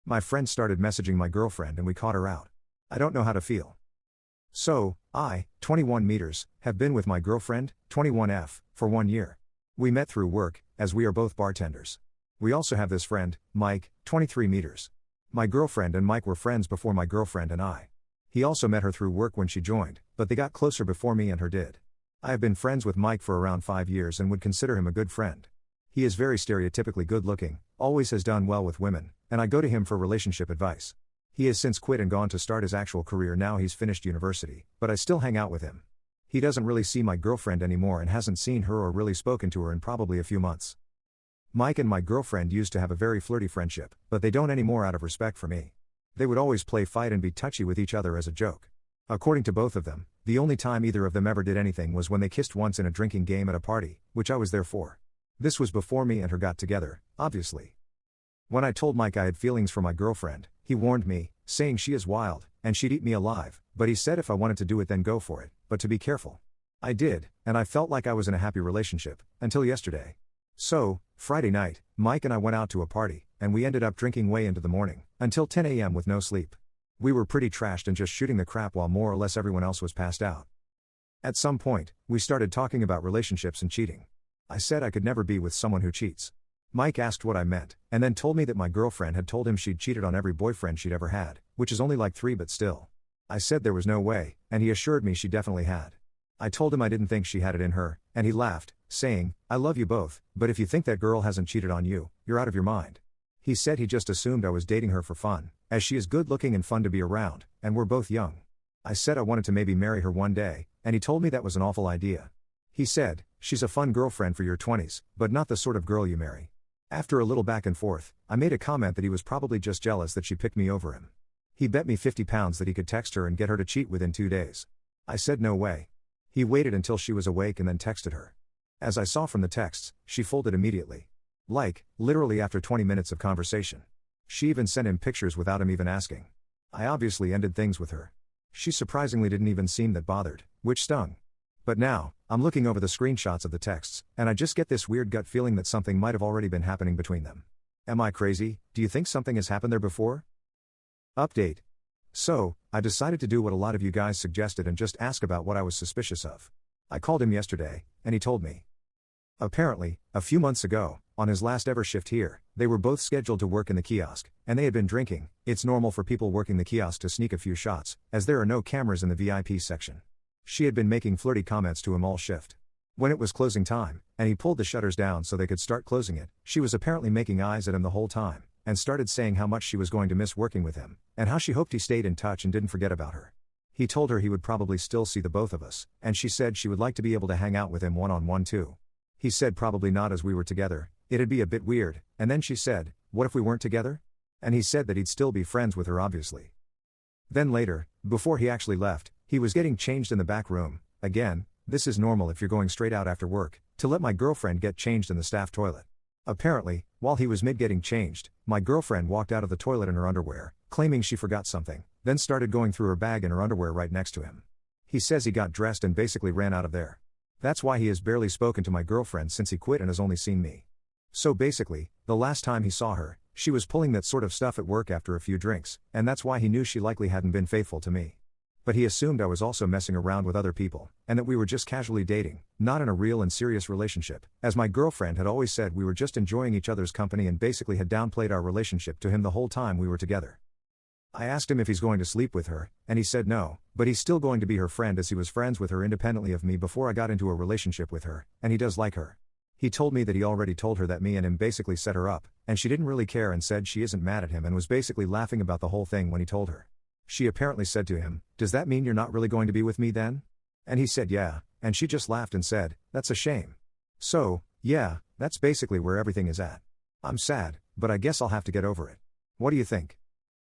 My friend started messaging my girlfriend and we caught her out. I don't know how to feel. So, I, 21 meters, have been with my girlfriend, 21F, for 1 year. We met through work, as we are both bartenders. We also have this friend, Mike, 23 meters. My girlfriend and Mike were friends before my girlfriend and I. He also met her through work when she joined, but they got closer before me and her did. I have been friends with Mike for around 5 years and would consider him a good friend. He is very stereotypically good looking, always has done well with women, and I go to him for relationship advice. He has since quit and gone to start his actual career now he's finished university, but I still hang out with him. He doesn't really see my girlfriend anymore and hasn't seen her or really spoken to her in probably a few months. Mike and my girlfriend used to have a very flirty friendship, but they don't anymore out of respect for me. They would always play fight and be touchy with each other as a joke. According to both of them, the only time either of them ever did anything was when they kissed once in a drinking game at a party, which I was there for. This was before me and her got together, obviously. When I told Mike I had feelings for my girlfriend, he warned me, saying she is wild, and she'd eat me alive, but he said if I wanted to do it then go for it, but to be careful. I did, and I felt like I was in a happy relationship, until yesterday. So, Friday night, Mike and I went out to a party, and we ended up drinking way into the morning, until 10 a.m. with no sleep. We were pretty trashed and just shooting the crap while more or less everyone else was passed out. At some point, we started talking about relationships and cheating. I said I could never be with someone who cheats. Mike asked what I meant, and then told me that my girlfriend had told him she'd cheated on every boyfriend she'd ever had, which is only like 3 but still. I said there was no way, and he assured me she definitely had. I told him I didn't think she had it in her, and he laughed, saying, I love you both, but if you think that girl hasn't cheated on you, you're out of your mind. He said he just assumed I was dating her for fun, as she is good looking and fun to be around, and we're both young. I said I wanted to maybe marry her one day, and he told me that was an awful idea. He said, she's a fun girlfriend for your 20s, but not the sort of girl you marry. After a little back and forth, I made a comment that he was probably just jealous that she picked me over him. He bet me £50 that he could text her and get her to cheat within 2 days. I said no way. He waited until she was awake and then texted her. As I saw from the texts, she folded immediately. Like, literally after 20 minutes of conversation. She even sent him pictures without him even asking. I obviously ended things with her. She surprisingly didn't even seem that bothered, which stung. But now, I'm looking over the screenshots of the texts, and I just get this weird gut feeling that something might have already been happening between them. Am I crazy? Do you think something has happened there before? Update. So, I decided to do what a lot of you guys suggested and just ask about what I was suspicious of. I called him yesterday, and he told me. Apparently, a few months ago, on his last ever shift here, they were both scheduled to work in the kiosk, and they had been drinking. It's normal for people working the kiosk to sneak a few shots, as there are no cameras in the VIP section. She had been making flirty comments to him all shift. When it was closing time, and he pulled the shutters down so they could start closing it, she was apparently making eyes at him the whole time, and started saying how much she was going to miss working with him, and how she hoped he stayed in touch and didn't forget about her. He told her he would probably still see the both of us, and she said she would like to be able to hang out with him one-on-one too. He said probably not as we were together, it'd be a bit weird, and then she said, what if we weren't together? And he said that he'd still be friends with her obviously. Then later, before he actually left, he was getting changed in the back room. Again, this is normal if you're going straight out after work, to let my girlfriend get changed in the staff toilet. Apparently, while he was mid-getting changed, my girlfriend walked out of the toilet in her underwear, claiming she forgot something, then started going through her bag in her underwear right next to him. He says he got dressed and basically ran out of there. That's why he has barely spoken to my girlfriend since he quit and has only seen me. So basically, the last time he saw her, she was pulling that sort of stuff at work after a few drinks, and that's why he knew she likely hadn't been faithful to me. But he assumed I was also messing around with other people, and that we were just casually dating, not in a real and serious relationship, as my girlfriend had always said we were just enjoying each other's company and basically had downplayed our relationship to him the whole time we were together. I asked him if he's going to sleep with her, and he said no, but he's still going to be her friend as he was friends with her independently of me before I got into a relationship with her, and he does like her. He told me that he already told her that me and him basically set her up, and she didn't really care and said she isn't mad at him and was basically laughing about the whole thing when he told her. She apparently said to him, does that mean you're not really going to be with me then? And he said yeah, and she just laughed and said, that's a shame. So, yeah, that's basically where everything is at. I'm sad, but I guess I'll have to get over it. What do you think?